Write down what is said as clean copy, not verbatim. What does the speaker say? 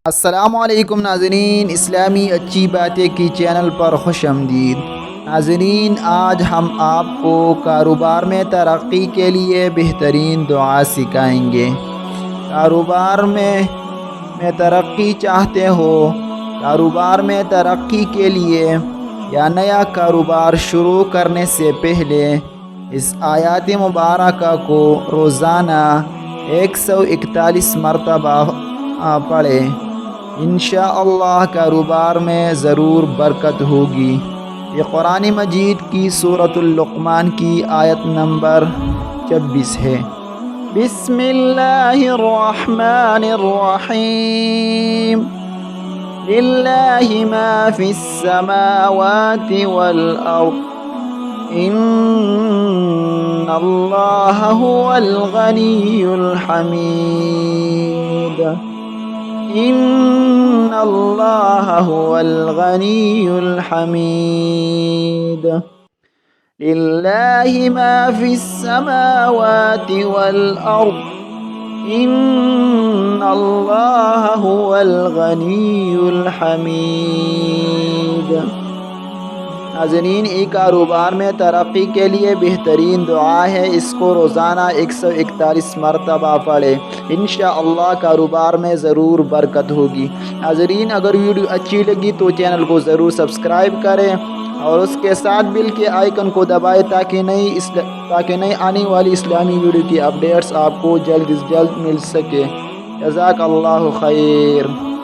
السلام علیکم ناظرین، اسلامی اچھی باتیں کی چینل پر خوش آمدید۔ ناظرین، آج ہم آپ کو کاروبار میں ترقی کے لیے بہترین دعا سکھائیں گے۔ کاروبار میں ترقی چاہتے ہو؟ کاروبار میں ترقی کے لیے یا نیا کاروبار شروع کرنے سے پہلے اس آیات مبارکہ کو روزانہ 141 مرتبہ پڑھیں۔ انشاءاللہ کاروبار میں ضرور برکت ہوگی۔ یہ قرآن مجید کی سورۃ اللقمان کی آیت نمبر 26 ہے۔ بسم اللہ الرحمن الرحیم۔ للہ ما فی السماوات والارض ان اللہ هو الغنی الحمید۔ ان اللہ هو الغنی الحمید۔ للہ ما فی السماوات والارض ان اللہ هو الغنی الحمید۔ ناظرین، یہ کاروبار میں ترقی کے لیے بہترین دعا ہے، اس کو روزانہ 141 مرتبہ پڑھیں۔ انشاءاللہ کاروبار میں ضرور برکت ہوگی۔ ناظرین، اگر ویڈیو اچھی لگی تو چینل کو ضرور سبسکرائب کریں اور اس کے ساتھ بیل کے آئیکن کو دبائیں تاکہ نئی آنے والی اسلامی ویڈیو کی اپڈیٹس آپ کو جلد از جلد مل سکے۔ جزاک اللہ خیر۔